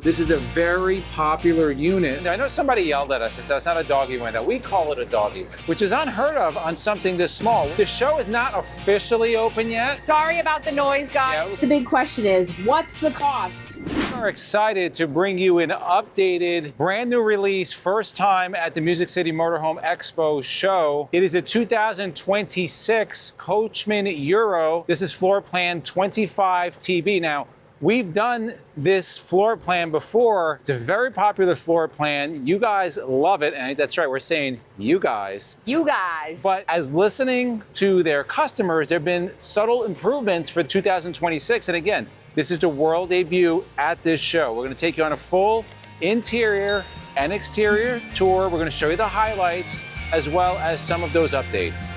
This is a very popular unit. I know somebody yelled at us and said it's not a doggy window. We call it a doggy window, which is unheard of on something this small. The show is not officially open yet. Sorry about the noise, guys. The big question is, what's the cost? We're excited to bring you an updated, brand new release, first time at the Music City Motorhome Expo show. It is a 2026 Coachmen Euro. This is floor plan 25 TB. Now, we've done this floor plan before. It's a very popular floor plan. You guys love it. And that's right, we're saying you guys. You guys. But as listening to their customers, there have been subtle improvements for 2026. And again, this is the world debut at this show. We're going to take you on a full interior and exterior tour. We're going to show you the highlights as well as some of those updates.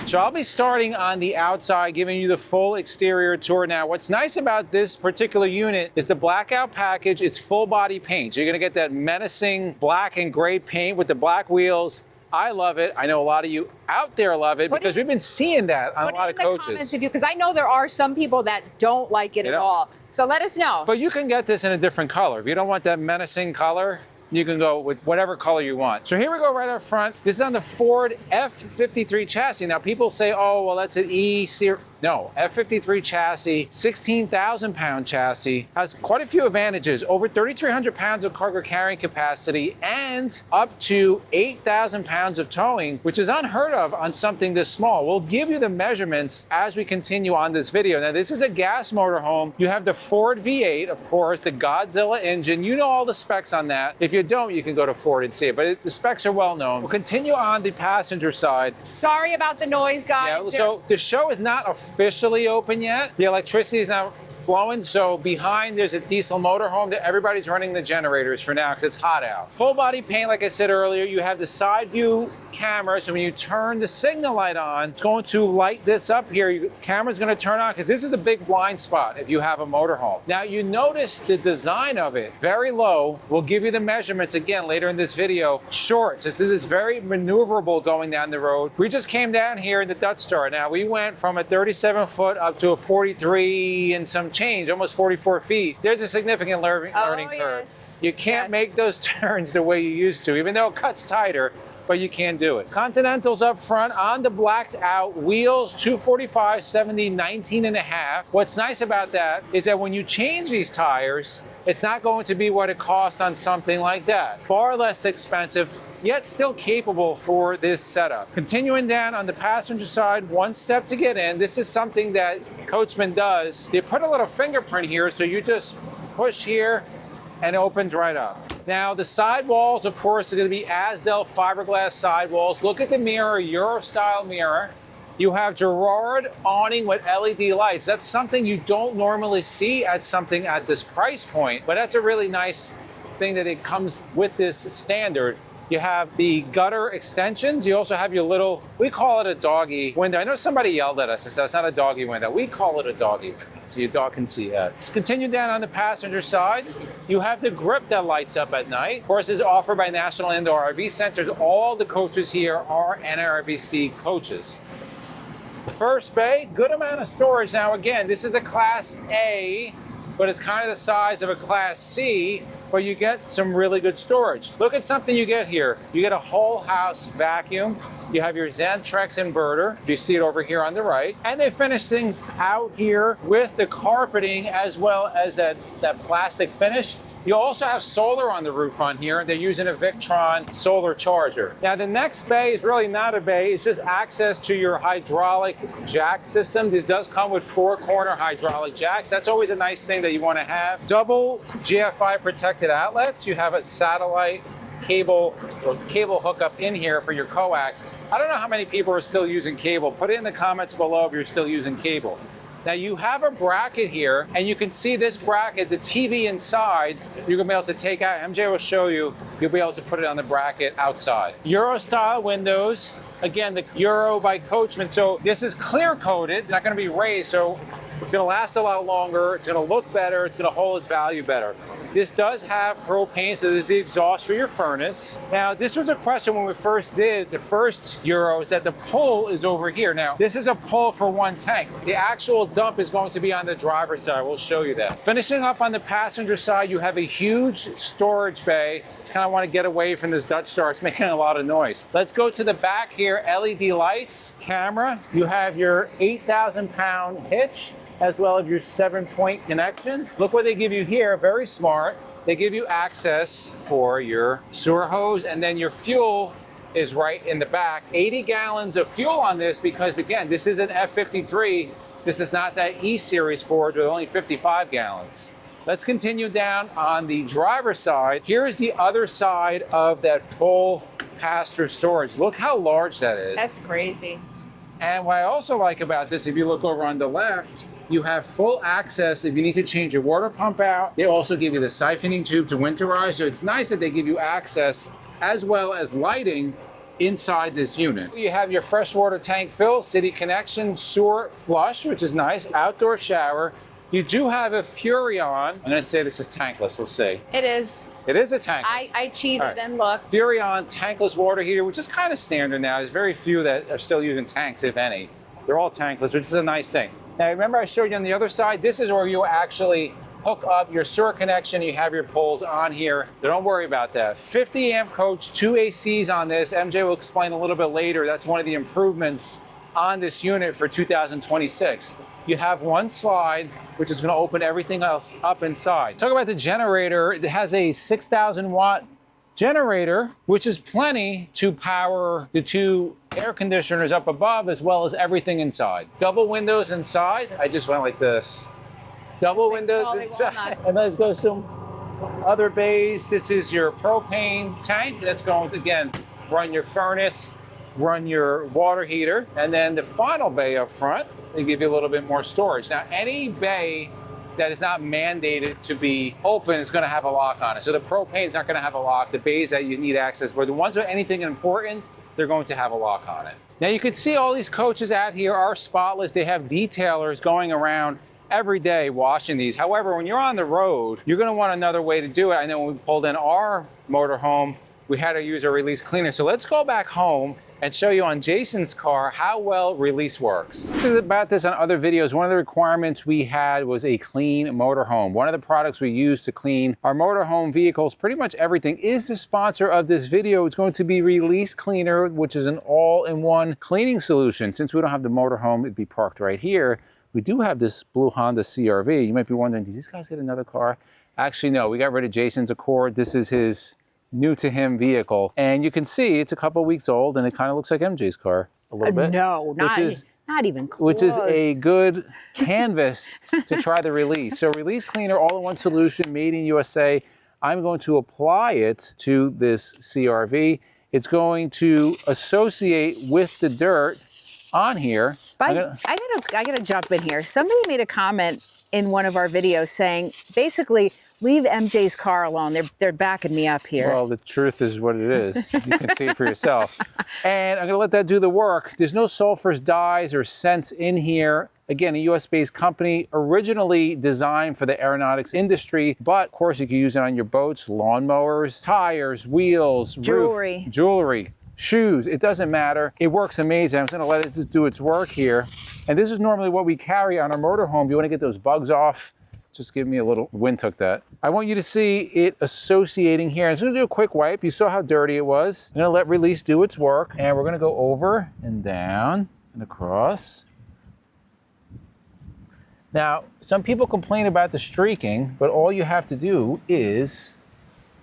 So I'll be starting on the outside, giving you the full exterior tour. Now, what's nice about this particular unit is the blackout package. It's full body paint. So you're gonna get that menacing black and gray paint with the black wheels. I love it. I know a lot of you out there love it because we've been seeing that on a lot of coaches. Because I know there are some people that don't like it at all. So let us know. But you can get this in a different color. If you don't want that menacing color, you can go with whatever color you want. So here we go right up front. This is on the Ford F53 chassis. Now people say, oh, well, that's an E series. No, F53 chassis, 16,000 pound chassis, has quite a few advantages. Over 3,300 pounds of cargo carrying capacity and up to 8,000 pounds of towing, which is unheard of on something this small. We'll give you the measurements as we continue on this video. Now this is a gas motorhome. You have the Ford V8, of course, the Godzilla engine. You know all the specs on that. If you don't, you can go to Ford and see it, but the specs are well known. We'll continue on the passenger side. Sorry about the noise, guys. Yeah, so the show is not officially open yet. The electricity is now flowing, so behind there's a diesel motorhome that everybody's running the generators for now because it's hot out. Full body paint, like I said earlier. You have the side view camera, so when you turn the signal light on, it's going to light this up here. The camera's going to turn on because this is a big blind spot if you have a motorhome. Now you notice the design of it, very low. We'll give you the measurements again later in this video. Short, so this is very maneuverable going down the road. We just came down here in the Dutch Star. Now we went from a 37 foot up to a 43 and some change, almost 44 feet. There's a significant learning curve. Yes. You can't make those turns the way you used to, even though it cuts tighter, but you can do it. Continentals up front on the blacked out wheels, 245, 70, 19 and a half. What's nice about that is that when you change these tires, it's not going to be what it costs on something like that. Far less expensive, yet still capable for this setup. Continuing down on the passenger side, one step to get in. This is something that Coachmen does. They put a little fingerprint here, so you just push here and it opens right up. Now the sidewalls, of course, are gonna be Asdel fiberglass sidewalls. Look at the mirror, Euro style mirror. You have Girard awning with LED lights. That's something you don't normally see at something at this price point, but that's a really nice thing that it comes with this standard. You have the gutter extensions. You also have your little, we call it a doggy window. I know somebody yelled at us and said it's not a doggy window. We call it a doggy window, so your dog can see it. Let's continue down on the passenger side. You have the grip that lights up at night. Of course, is offered by National Indoor RV Centers. All the coaches here are NRVC coaches. First bay, good amount of storage. Now again, this is a Class A, but it's kind of the size of a Class C, but you get some really good storage. Look at something you get here. You get a whole house vacuum. You have your Xantrex inverter. You see it over here on the right. And they finish things out here with the carpeting as well as that plastic finish. You also have solar on the roof on here. They're using a Victron solar charger. Now the next bay is really not a bay, it's just access to your hydraulic jack system. This does come with 4-corner hydraulic jacks. That's always a nice thing that you want to have. Double GFI protected outlets. You have a satellite cable or cable hookup in here for your coax. I don't know how many people are still using cable. Put it in the comments below if you're still using cable. Now you have a bracket here, and you can see this bracket, the TV inside, you're gonna be able to take out. MJ will show you, you'll be able to put it on the bracket outside. Euro style windows, again, the Euro by Coachmen. So this is clear coated, it's not gonna be raised, so it's gonna last a lot longer, it's gonna look better, it's gonna hold its value better. This does have propane, so this is the exhaust for your furnace. Now, this was a question when we first did the first Euros, that the pull is over here. Now, this is a pull for one tank. The actual dump is going to be on the driver's side. We'll show you that. Finishing up on the passenger side, you have a huge storage bay. Kind of want to get away from this Dutch Star. It's making a lot of noise. Let's go to the back here. LED lights, camera. You have your 8,000-pound hitch, as well as your 7-point connection. Look what they give you here, very smart. They give you access for your sewer hose, and then your fuel is right in the back. 80 gallons of fuel on this because, again, this is an F53. This is not that E-Series Ford with only 55 gallons. Let's continue down on the driver's side. Here's the other side of that full passenger storage. Look how large that is. That's crazy. And what I also like about this, if you look over on the left, you have full access if you need to change your water pump out. They also give you the siphoning tube to winterize. So it's nice that they give you access as well as lighting inside this unit. You have your freshwater tank fill, city connection, sewer flush, which is nice, outdoor shower. You do have a Furrion. I'm gonna say this is tankless, we'll see. It is. It is a tankless. I cheated and looked. Furrion tankless water heater, which is kind of standard now. There's very few that are still using tanks, if any. They're all tankless, which is a nice thing. Now, remember I showed you on the other side, this is where you actually hook up your sewer connection. You have your poles on here. So don't worry about that. 50 amp coach, 2 ACs on this. MJ will explain a little bit later. That's one of the improvements on this unit for 2026. You have one slide, which is going to open everything else up inside. Talk about the generator. It has a 6,000 watt generator, which is plenty to power the 2 air conditioners up above, as well as everything inside. Double windows inside. I just went like this. Double windows inside. And let's go some other bays. This is your propane tank. That's going to, again, run your furnace, run your water heater. And then the final bay up front, they give you a little bit more storage. Now, any bay that is not mandated to be open is going to have a lock on it. So the propane is not going to have a lock. The bays that you need access for, the ones with anything important, they're going to have a lock on it. Now you can see all these coaches out here are spotless. They have detailers going around every day washing these. However, when you're on the road, you're going to want another way to do it. I know when we pulled in our motorhome, we had to use a release cleaner. So let's go back home and show you on Jason's car how well release works. About this on other videos, one of the requirements we had was a clean motorhome. One of the products we use to clean our motorhome vehicles, pretty much everything, is the sponsor of this video. It's going to be Release Cleaner, which is an all-in-one cleaning solution. Since we don't have the motorhome, it'd be parked right here. We do have this blue Honda CR-V. You might be wondering, did these guys get another car? Actually, no, we got rid of Jason's Accord. This is his new to him vehicle. And you can see it's a couple weeks old and it kind of looks like MJ's car a little bit. No, not even close. Which is a good canvas to try the release. So Release Cleaner, all-in-one solution, made in USA. I'm going to apply it to this CR-V. It's going to associate with the dirt on here. I gotta jump in here. Somebody made a comment in one of our videos saying, basically, leave MJ's car alone. They're backing me up here. Well, the truth is what it is. You can see it for yourself. And I'm gonna let that do the work. There's no sulfurs, dyes, or scents in here. Again, a US-based company, originally designed for the aeronautics industry, but of course you can use it on your boats, lawnmowers, tires, wheels, jewelry. Roof, jewelry, shoes, it doesn't matter. It works amazing. I'm just gonna let it just do its work here. And this is normally what we carry on our motorhome. You wanna get those bugs off, just give me a little, wind took that. I want you to see it associating here. I'm just gonna do a quick wipe. You saw how dirty it was. I'm gonna let Release do its work. And we're gonna go over and down and across. Now, some people complain about the streaking, but all you have to do is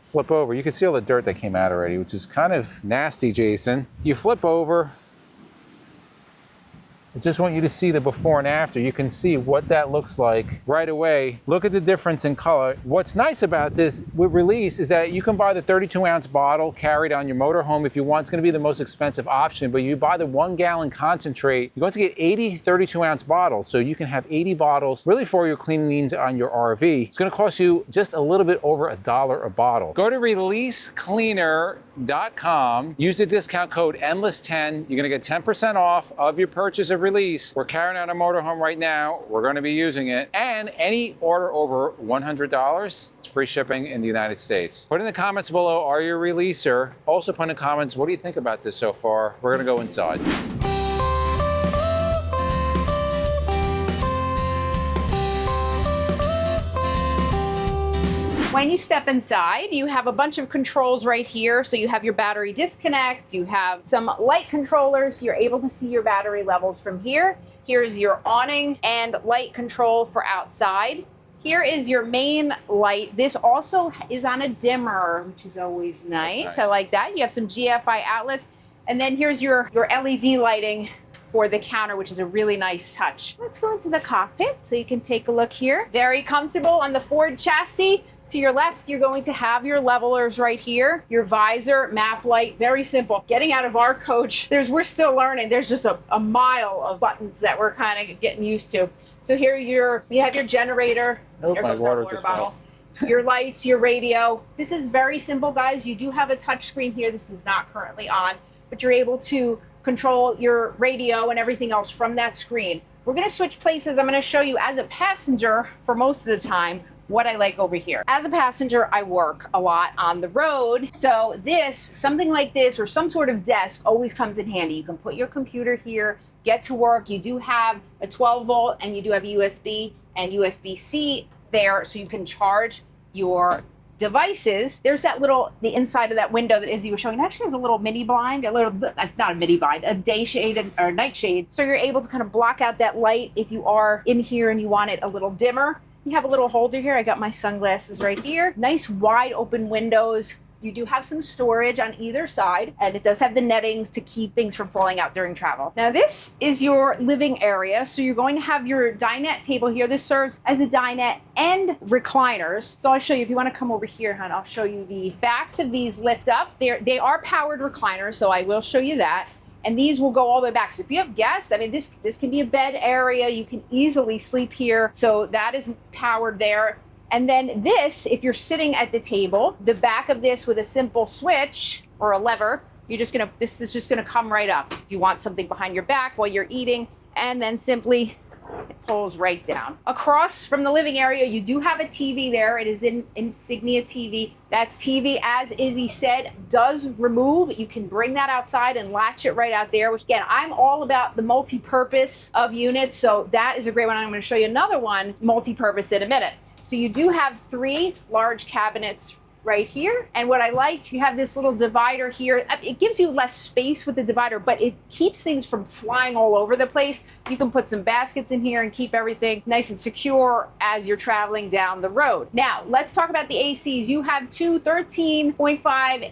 flip over. You can see all the dirt that came out already, which is kind of nasty, Jason. You flip over. I just want you to see the before and after. You can see what that looks like right away. Look at the difference in color. What's nice about this with Release is that you can buy the 32-ounce bottle carried on your motorhome if you want. It's going to be the most expensive option, but you buy the 1-gallon concentrate, you're going to get 80 32-ounce bottles, so you can have 80 bottles really for your cleaning needs on your RV. It's going to cost you just a little bit over $1 a bottle. Go to releasecleaner.com, use the discount code ENDLESS10. You're going to get 10% off of your purchase of release. We're carrying out a motorhome right now. We're going to be using it. And any order over $100, it's free shipping in the United States. Put in the comments below, are you a releaser? Also put in the comments, what do you think about this so far? We're going to go inside. When you step inside, you have a bunch of controls right here. So you have your battery disconnect, you have some light controllers. You're able to see your battery levels from here. Here's your awning and light control for outside. Here is your main light. This also is on a dimmer, which is always nice. I like that. You have some GFI outlets. And then here's your LED lighting for the counter, which is a really nice touch. Let's go into the cockpit so you can take a look here. Very comfortable on the Ford chassis. To your left, you're going to have your levelers right here, your visor, map light, very simple. Getting out of our coach, we're still learning. There's just a mile of buttons that we're kind of getting used to. So here you have your generator. Oh, there my goes our water water just bottle. Your lights, your radio. This is very simple, guys. You do have a touch screen here. This is not currently on, but you're able to control your radio and everything else from that screen. We're going to switch places. I'm going to show you as a passenger for most of the time what I like over here. As a passenger, I work a lot on the road. So something like this or some sort of desk always comes in handy. You can put your computer here, get to work. You do have a 12 volt and you do have USB and USB-C there so you can charge your devices. There's the inside of that window that Izzy was showing. It actually has a little mini blind, not a mini blind, a day shade or night shade. So you're able to kind of block out that light if you are in here and you want it a little dimmer. You have a little holder here. I got my sunglasses right here. Nice wide open windows. You do have some storage on either side, and it does have the nettings to keep things from falling out during travel. Now this is your living area. So you're going to have your dinette table here. This serves as a dinette and recliners. So I'll show you, if you want to come over here, hon, I'll show you the backs of these lift up. They are powered recliners, so I will show you that. And these will go all the way back. So if you have guests, I mean, this can be a bed area. You can easily sleep here. So that is powered there. And then this, if you're sitting at the table, the back of this with a simple switch or a lever, this is just gonna come right up. If you want something behind your back while you're eating, and then simply it pulls right down. Across from the living area, you do have a TV there. It is an Insignia TV. That TV, as Izzy said, does remove. You can bring that outside and latch it right out there, which again, I'm all about the multi-purpose of units. So that is a great one. I'm going to show you another one, multi-purpose, in a minute. So you do have 3 large cabinets right here. And what I like, you have this little divider here. It gives you less space with the divider, but it keeps things from flying all over the place. You can put some baskets in here and keep everything nice and secure as you're traveling down the road. Now, let's talk about the ACs. You have 2 13.5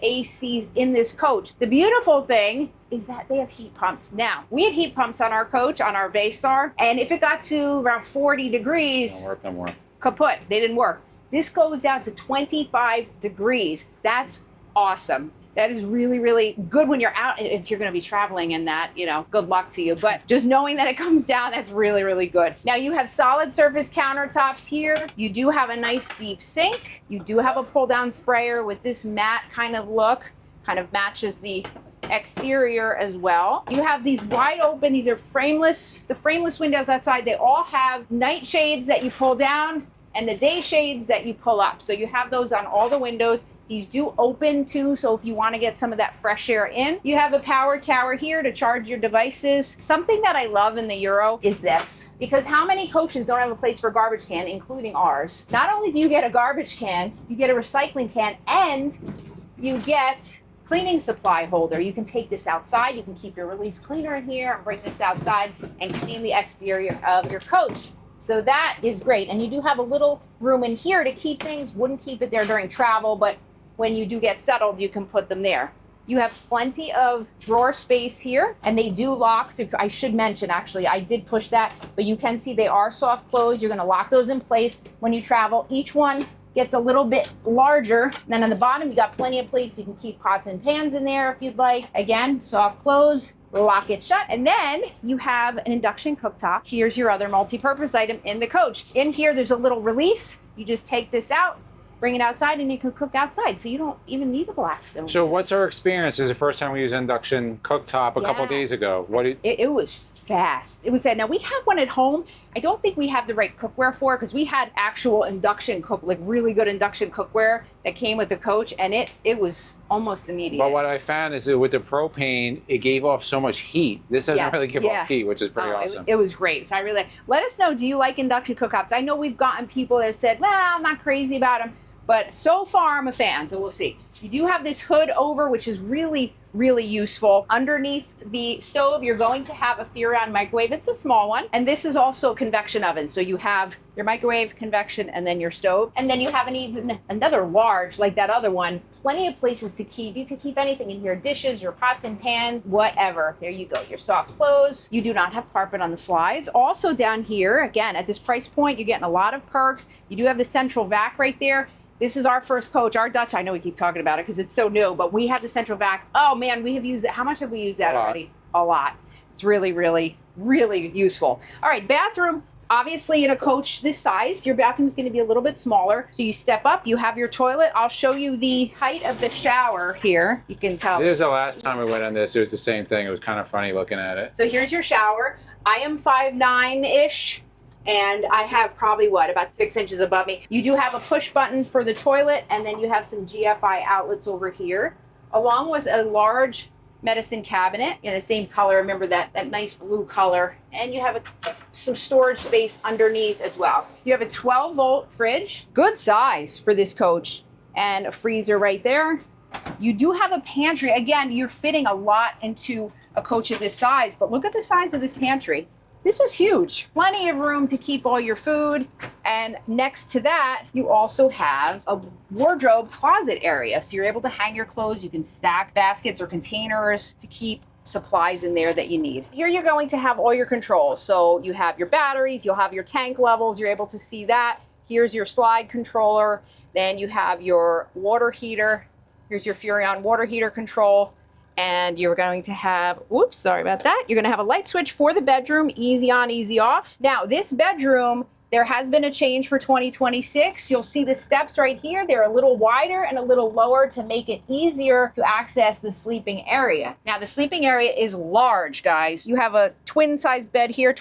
ACs in this coach. The beautiful thing is that they have heat pumps. Now, we had heat pumps on our coach, on our Baystar, and if it got to around 40 degrees, Don't work no more. kaput, they didn't work. This goes down to 25 degrees. That's awesome. That is really, really good when you're out, if you're going to be traveling and that, good luck to you. But just knowing that it comes down, that's really, really good. Now you have solid surface countertops here. You do have a nice deep sink. You do have a pull down sprayer with this matte kind of look, kind of matches the exterior as well. You have these wide open, these are frameless, the frameless windows outside. They all have night shades that you pull down and the day shades that you pull up. So you have those on all the windows. These do open too, so if you want to get some of that fresh air in. You have a power tower here to charge your devices. Something that I love in the Euro is this, because how many coaches don't have a place for a garbage can, including ours? Not only do you get a garbage can, you get a recycling can, and you get cleaning supply holder. You can take this outside. You can keep your release cleaner in here and bring this outside and clean the exterior of your coach. So that is great. And you do have a little room in here to keep things. Wouldn't keep it there during travel, but when you do get settled, you can put them there. You have plenty of drawer space here, and they do lock. So I should mention, actually, I did push that, but you can see they are soft close. You're gonna lock those in place when you travel. Each one gets a little bit larger. And then on the bottom, you got plenty of place. You can keep pots and pans in there if you'd like. Again, soft close. Lock it shut. And then you have an induction cooktop. Here's your other multi-purpose item in the coach. In here, there's a little release. You just take this out, bring it outside, and you can cook outside. So you don't even need a Blackstone. So what's our experience? This is the first time we used induction cooktop a couple days ago. It was fast. It was sad. Now we have one at home. I don't think we have the right cookware for it because we had actual induction like really good induction cookware that came with the Coach, and it was almost immediate. But what I found is that with the propane, it gave off so much heat. This doesn't really give off heat, which is pretty awesome. It was great. So I really let us know. Do you like induction cooktops? I know we've gotten people that have said, well, I'm not crazy about them, but so far I'm a fan. So we'll see. You do have this hood over, which is really useful. Underneath the stove, you're going to have a Furrion microwave. It's a small one. And this is also a convection oven. So you have your microwave, convection, and then your stove. And then you have another large, like that other one. Plenty of places to keep. You can keep anything in here. Dishes, your pots and pans, whatever. There you go. Your soft clothes. You do not have carpet on the slides. Also down here, again, at this price point, you're getting a lot of perks. You do have the central vac right there. This is our first Coach, our Dutch. I know we keep talking about it because it's so new, but we have the central vac. Oh man, we have used it. How much have we used that already? A lot. It's really useful. All right, bathroom. Obviously in a Coach this size, your bathroom is going to be a little bit smaller. So you step up, you have your toilet. I'll show you the height of the shower here. You can tell. This is the last time we went on this. It was the same thing. It was kind of funny looking at it. So here's your shower. I am 5'9"-ish. And I have probably, about 6 inches above me. You do have a push button for the toilet, and then you have some GFI outlets over here, along with a large medicine cabinet in the same color. Remember that nice blue color. And you have some storage space underneath as well. You have a 12-volt fridge, good size for this Coach, and a freezer right there. You do have a pantry. Again, you're fitting a lot into a Coach of this size, but look at the size of this pantry. This is huge. Plenty of room to keep all your food. And next to that, you also have a wardrobe closet area. So you're able to hang your clothes. You can stack baskets or containers to keep supplies in there that you need. Here you're going to have all your controls. So you have your batteries, you'll have your tank levels. You're able to see that. Here's your slide controller. Then you have your water heater. Here's your Furrion water heater control. And you're going to have, oops, sorry about that. You're going to have a light switch for the bedroom, easy on, easy off. Now, this bedroom, there has been a change for 2026. You'll see the steps right here. They're a little wider and a little lower to make it easier to access the sleeping area. Now, the sleeping area is large, guys. You have a twin size bed here,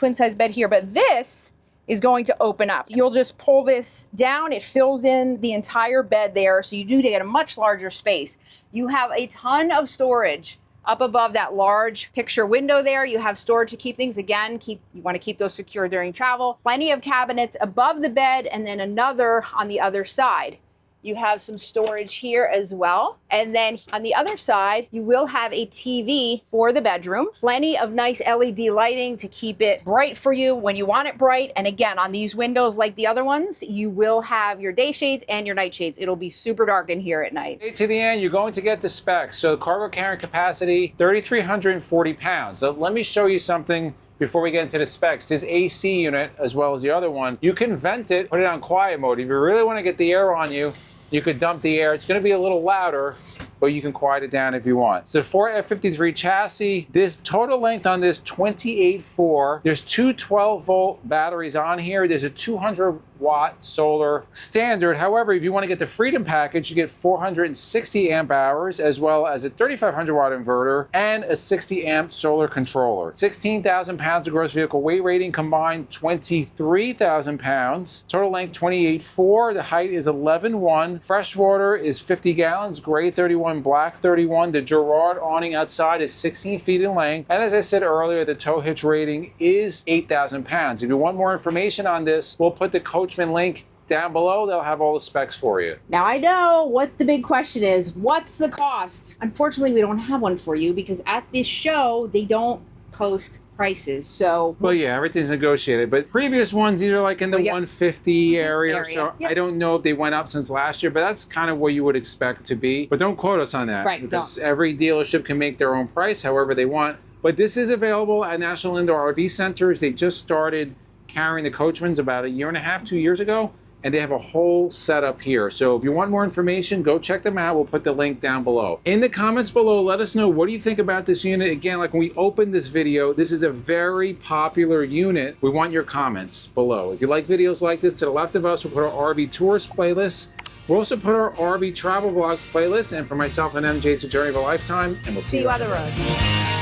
but this is going to open up. You'll just pull this down. It fills in the entire bed there, so you do get a much larger space. You have a ton of storage up above that large picture window there. You have storage to keep things. Again, you want to keep those secure during travel. Plenty of cabinets above the bed, and then another on the other side. You have some storage here as well. And then on the other side, you will have a TV for the bedroom. Plenty of nice LED lighting to keep it bright for you when you want it bright. And again, on these windows, like the other ones, you will have your day shades and your night shades. It'll be super dark in here at night. To the end, you're going to get the specs. So cargo carrying capacity, 3,340 pounds. So let me show you something before we get into the specs. This AC unit, as well as the other one, you can vent it, put it on quiet mode. If you really want to get the air on you, you could dump the air. It's going to be a little louder, but you can quiet it down if you want. So for F53 chassis, this total length on this 28.4. There's two 12-volt batteries on here. There's a 200-watt solar standard. However, if you want to get the Freedom package, you get 460 amp hours, as well as a 3,500-watt inverter and a 60-amp solar controller. 16,000 pounds of gross vehicle weight rating, combined 23,000 pounds. Total length 28.4. The height is 11.1. Fresh water is 50 gallons, gray 31, black 31. The Girard awning outside is 16 feet in length. And as I said earlier, the tow hitch rating is 8,000 pounds. If you want more information on this, we'll put the Coachmen link down below. They'll have all the specs for you. Now I know what the big question is. What's the cost? Unfortunately, we don't have one for you because at this show, they don't post prices. So well, yeah, everything's negotiated, but previous ones, these are like in the 150 area. So I don't know if they went up since last year, but that's kind of what you would expect to be. But don't quote us on that, right? Because every dealership can make their own price however they want. But this is available at National Indoor RV Centers. They just started carrying the Coachmans about 1.5 years, 2 years ago. And they have a whole setup here. So if you want more information, go check them out. We'll put the link down below. In the comments below, let us know, what do you think about this unit? Again, like when we opened this video, this is a very popular unit. We want your comments below. If you like videos like this, to the left of us, we'll put our RV Tours playlist. We'll also put our RV Travel Vlogs playlist. And for myself and MJ, it's a journey of a lifetime. And we'll see you on the road.